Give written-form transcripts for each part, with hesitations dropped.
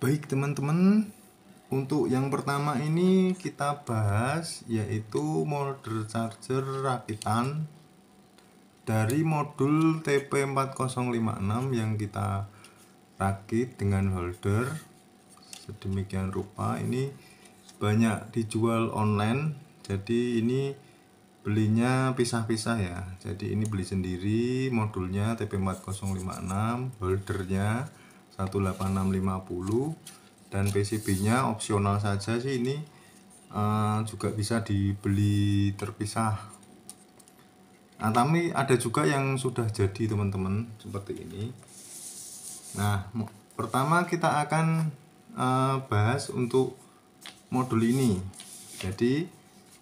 Baik teman-teman, untuk yang pertama ini kita bahas yaitu molder charger rakitan dari modul TP4056 yang kita rakit dengan holder sedemikian rupa. Ini banyak dijual online, jadi ini belinya pisah-pisah ya. Jadi ini beli sendiri modulnya TP4056, holdernya 18650, dan PCB-nya opsional saja sih ini, juga bisa dibeli terpisah. Nah, tapi ada juga yang sudah jadi teman-teman seperti ini. Nah, pertama kita akan bahas untuk modul ini. Jadi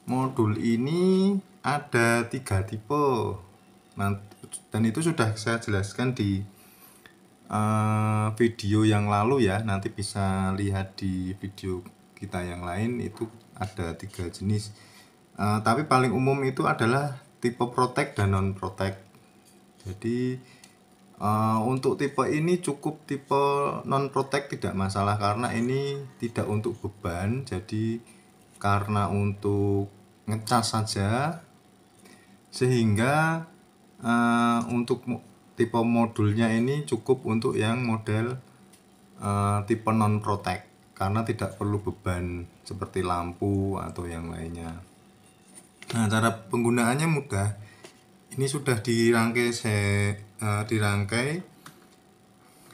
modul ini ada 3 tipe. Nah, dan itu sudah saya jelaskan di video yang lalu ya. Nanti bisa lihat di video kita yang lain, itu ada 3 jenis. Tapi paling umum itu adalah tipe protect dan non protect. Jadi untuk tipe ini cukup tipe non protect tidak masalah karena ini tidak untuk beban. Jadi karena untuk ngecas saja, sehingga untuk tipe modulnya ini cukup untuk yang model tipe non protect karena tidak perlu beban seperti lampu atau yang lainnya. Nah, cara penggunaannya mudah. Ini sudah dirangkai.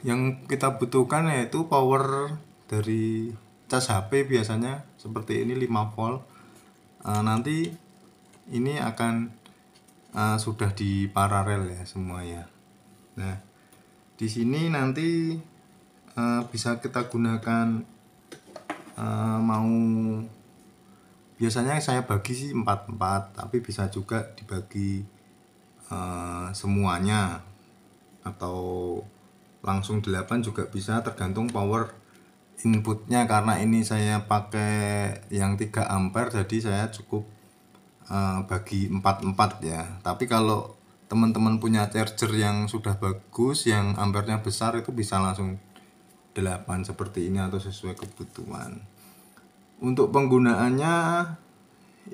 Yang kita butuhkan yaitu power dari cas HP, biasanya seperti ini 5 volt. Nanti ini akan sudah di paralel ya semuanya. Nah, di sini nanti bisa kita gunakan, mau biasanya saya bagi sih 4-4, tapi bisa juga dibagi semuanya atau langsung 8 juga bisa, tergantung power inputnya. Karena ini saya pakai yang 3 ampere, jadi saya cukup bagi 4-4 ya. Tapi kalau teman-teman punya charger yang sudah bagus, yang ampernya besar, itu bisa langsung 8 seperti ini atau sesuai kebutuhan. Untuk penggunaannya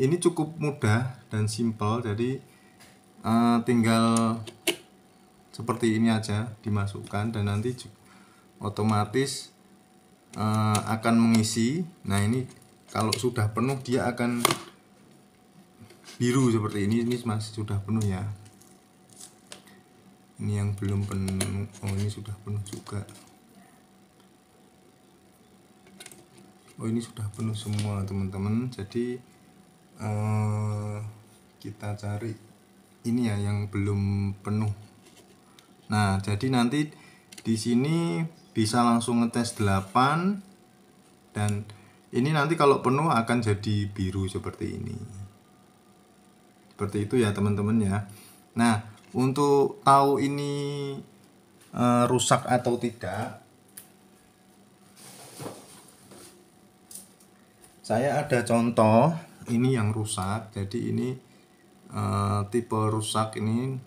ini cukup mudah dan simple. Jadi tinggal seperti ini aja dimasukkan dan nanti otomatis akan mengisi. Nah, ini kalau sudah penuh dia akan biru seperti ini. Ini masih sudah penuh ya. Ini yang belum penuh. Oh, ini sudah penuh juga. Oh, ini sudah penuh semua teman-teman. Jadi kita cari ini ya yang belum penuh. Nah, jadi nanti di sini bisa langsung ngetes 8, dan ini nanti kalau penuh akan jadi biru seperti ini. Seperti itu ya teman-teman ya. Nah, untuk tahu ini rusak atau tidak, saya ada contoh ini yang rusak. Jadi ini tipe rusak ini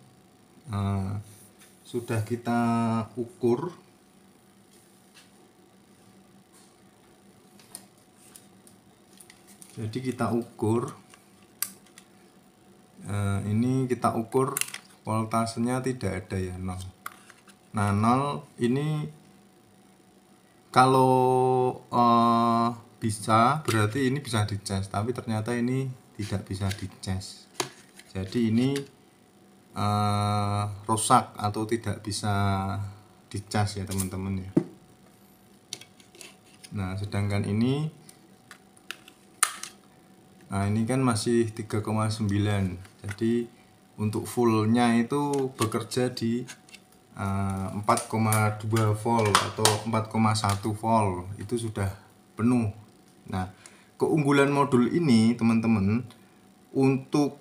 sudah kita ukur. Jadi kita ukur, ini kita ukur voltasenya tidak ada ya, 0. Nah, 0 ini kalau bisa berarti ini bisa dicas, tapi ternyata ini tidak bisa dicas. Jadi ini rusak atau tidak bisa dicas ya teman-teman ya. Nah, sedangkan ini, nah ini kan masih 3,9. Jadi untuk fullnya itu bekerja di 4,2 volt atau 4,1 volt, itu sudah penuh. Nah, keunggulan modul ini teman-teman, untuk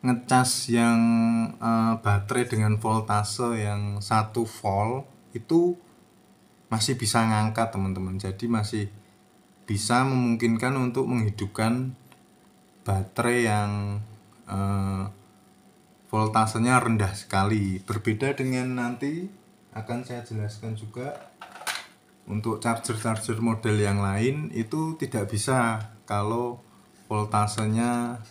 ngecas yang baterai dengan voltase yang 1 volt itu masih bisa ngangkat teman-teman. Jadi masih bisa memungkinkan untuk menghidupkan baterai yang voltasenya rendah sekali. Berbeda dengan nanti akan saya jelaskan juga. Untuk charger model yang lain itu tidak bisa kalau voltasenya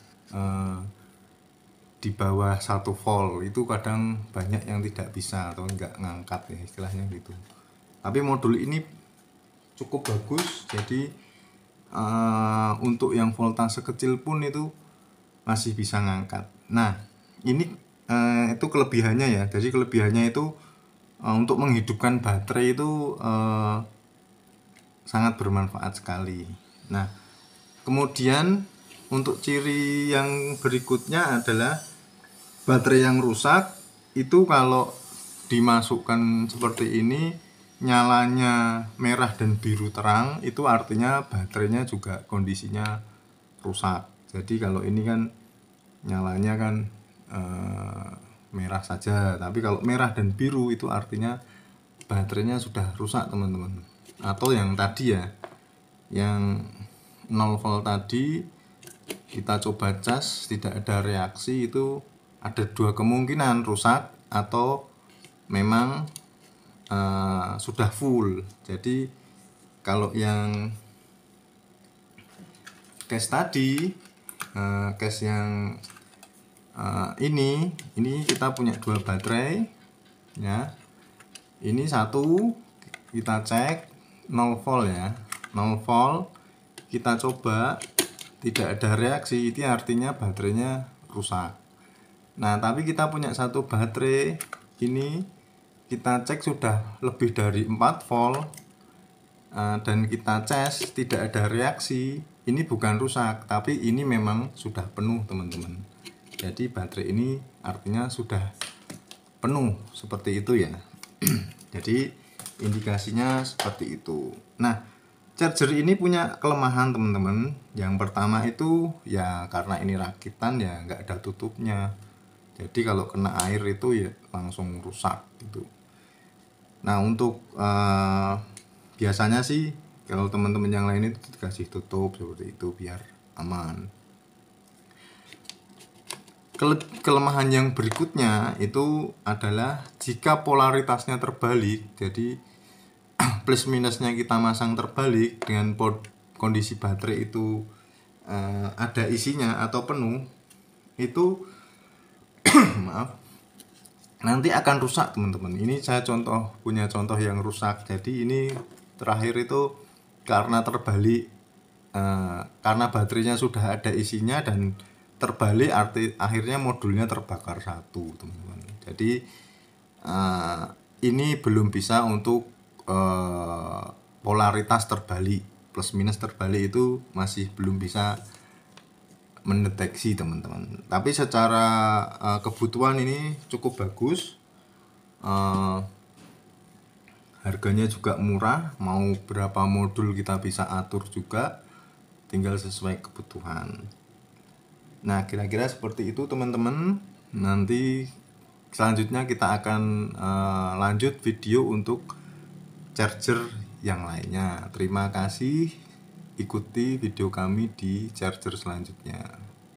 di bawah 1 volt. Itu kadang banyak yang tidak bisa atau enggak ngangkat ya, istilahnya gitu. Tapi modul ini cukup bagus, jadi untuk yang voltase kecil pun itu masih bisa ngangkat. Nah, ini itu kelebihannya ya. Jadi kelebihannya itu untuk menghidupkan baterai itu sangat bermanfaat sekali. Nah, kemudian untuk ciri yang berikutnya adalah baterai yang rusak itu kalau dimasukkan seperti ini, nyalanya merah dan biru terang, itu artinya baterainya juga kondisinya rusak. Jadi kalau ini kan nyalanya kan merah saja, tapi kalau merah dan biru itu artinya baterainya sudah rusak teman-teman. Atau yang tadi ya, yang 0 volt tadi kita coba cas tidak ada reaksi, itu ada dua kemungkinan, rusak atau memang sudah full. Jadi kalau yang case tadi, case yang ini kita punya dua baterai ya. Ini satu kita cek 0 volt ya, 0 volt kita coba tidak ada reaksi, itu artinya baterainya rusak. Nah, tapi kita punya satu baterai ini kita cek sudah lebih dari 4 volt dan kita cas tidak ada reaksi, ini bukan rusak, tapi ini memang sudah penuh teman-teman. Jadi baterai ini artinya sudah penuh, seperti itu ya. Jadi indikasinya seperti itu. Nah, charger ini punya kelemahan teman-teman. Yang pertama itu ya karena ini rakitan ya nggak ada tutupnya. Jadi kalau kena air itu ya langsung rusak gitu. Nah, untuk biasanya sih kalau teman-teman yang lain itu dikasih tutup seperti itu biar aman. Kelemahan yang berikutnya itu adalah jika polaritasnya terbalik, jadi plus minusnya kita masang terbalik dengan kondisi baterai itu ada isinya atau penuh, itu maaf, nanti akan rusak teman-teman. Ini saya punya contoh yang rusak. Jadi ini terakhir itu karena terbalik, karena baterainya sudah ada isinya dan terbalik, akhirnya modulnya terbakar satu teman-teman. Jadi ini belum bisa untuk polaritas terbalik, plus minus terbalik itu masih belum bisa mendeteksi teman-teman. Tapi secara kebutuhan ini cukup bagus, harganya juga murah, mau berapa modul kita bisa atur juga, tinggal sesuai kebutuhan. Nah, kira-kira seperti itu teman-teman. Nanti selanjutnya kita akan lanjut video untuk charger yang lainnya. Terima kasih, ikuti video kami di charger selanjutnya.